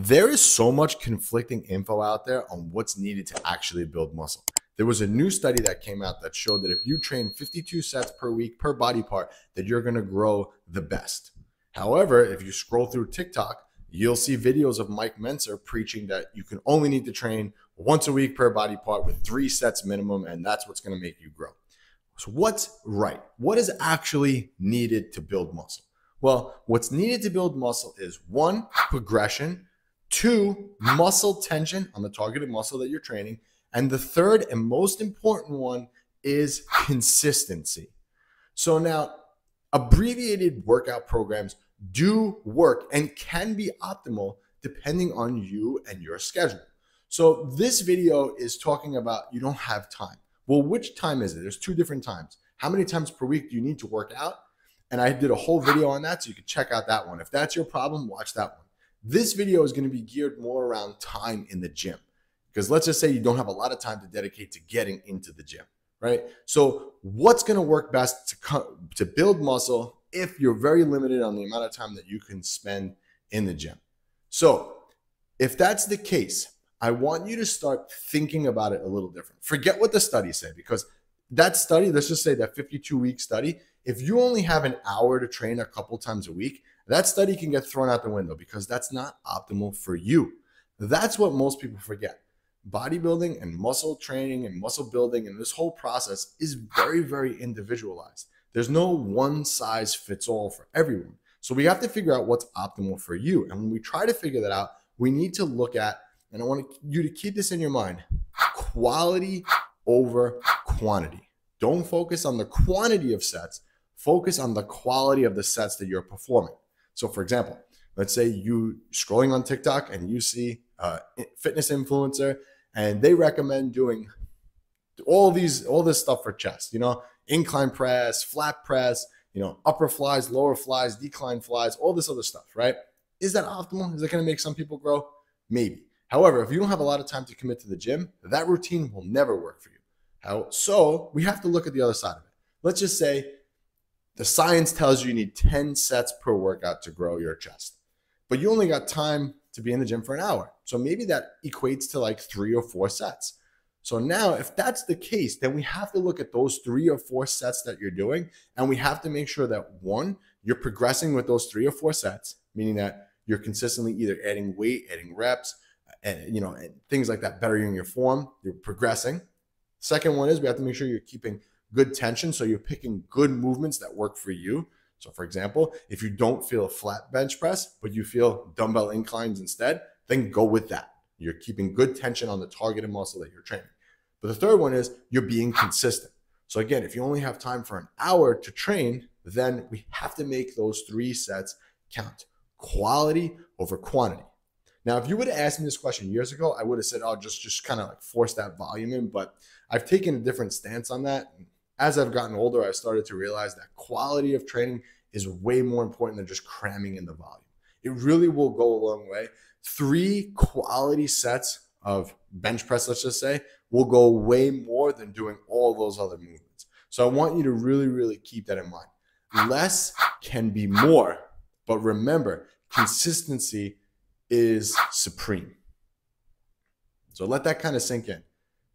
There is so much conflicting info out there on what's needed to actually build muscle. There was a new study that came out that showed that if you train 52 sets per week per body part, that you're going to grow the best. However, if you scroll through TikTok, you'll see videos of Mike Mentzer preaching that you can only need to train once a week per body part with 3 sets minimum, and that's what's going to make you grow. So what's right? What is actually needed to build muscle? Well, what's needed to build muscle is 1, progression, 2, muscle tension on the targeted muscle that you're training, and the third and most important one is consistency. So now, abbreviated workout programs do work and can be optimal depending on you and your schedule. So this video is talking about you don't have time. Well, which time is it? There's 2 different times. How many times per week do you need to work out? And I did a whole video on that, so you can check out that one. If that's your problem, watch that one. This video is going to be geared more around time in the gym, because let's just say you don't have a lot of time to dedicate to getting into the gym, right? So what's going to work best to build muscle if you're very limited on the amount of time that you can spend in the gym? So if that's the case, I want you to start thinking about it a little different. Forget what the study said, because that study, let's just say that 52-week study, if you only have an hour to train a couple times a week, that study can get thrown out the window because that's not optimal for you. That's what most people forget. Bodybuilding and muscle training and muscle building and this whole process is very, very individualized. There's no one size fits all for everyone. So we have to figure out what's optimal for you. And when we try to figure that out, we need to look at, and I want you to keep this in your mind, quality over quantity. Don't focus on the quantity of sets, focus on the quality of the sets that you're performing. So for example, let's say you scrolling on TikTok and you see a fitness influencer and they recommend doing all this stuff for chest, incline press, flat press, upper flies, lower flies, decline flies, all this other stuff, right? Is that optimal? Is that going to make some people grow? Maybe. However, if you don't have a lot of time to commit to the gym, that routine will never work for you. So we have to look at the other side of it. Let's just say the science tells you need 10 sets per workout to grow your chest, but you only got time to be in the gym for an hour. So maybe that equates to like 3 or 4 sets. So now if that's the case, then we have to look at those 3 or 4 sets that you're doing. And we have to make sure that 1, you're progressing with those 3 or 4 sets, meaning that you're consistently either adding weight, adding reps, and things like that, bettering your form, you're progressing. Second one is we have to make sure you're keeping good tension. So you're picking good movements that work for you. So for example, if you don't feel a flat bench press, but you feel dumbbell inclines instead, then go with that. You're keeping good tension on the targeted muscle that you're training. But the third one is you're being consistent. So again, if you only have time for an hour to train, then we have to make those 3 sets count. Quality over quantity. Now, if you would have asked me this question years ago, I would have said, oh, just kind of like force that volume in. But I've taken a different stance on that. As I've gotten older, I've started to realize that quality of training is way more important than just cramming in the volume. It really will go a long way. 3 quality sets of bench press, let's just say, will go way more than doing all those other movements. So I want you to really, really keep that in mind. Less can be more, but remember, consistency is supreme. So let that kind of sink in.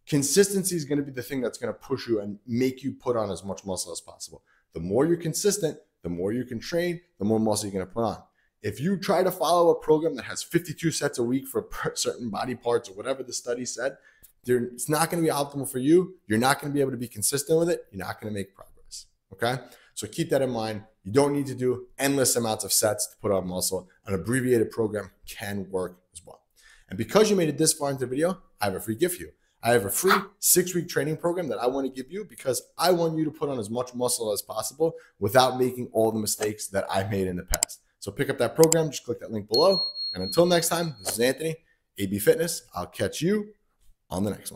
Consistency is going to be the thing that's going to push you and make you put on as much muscle as possible. The more you're consistent, the more you can train, the more muscle you're going to put on. If you try to follow a program that has 52 sets a week for certain body parts or whatever the study said, it's not going to be optimal for you. You're not going to be able to be consistent with it. You're not going to make progress. Okay? So keep that in mind. You don't need to do endless amounts of sets to put on muscle. An abbreviated program can work as well. And because you made it this far into the video, I have a free gift for you. I have a free 6-week training program that I want to give you because I want you to put on as much muscle as possible without making all the mistakes that I made in the past. So pick up that program, just click that link below. And until next time, this is Anthony, AB Fitness. I'll catch you on the next one.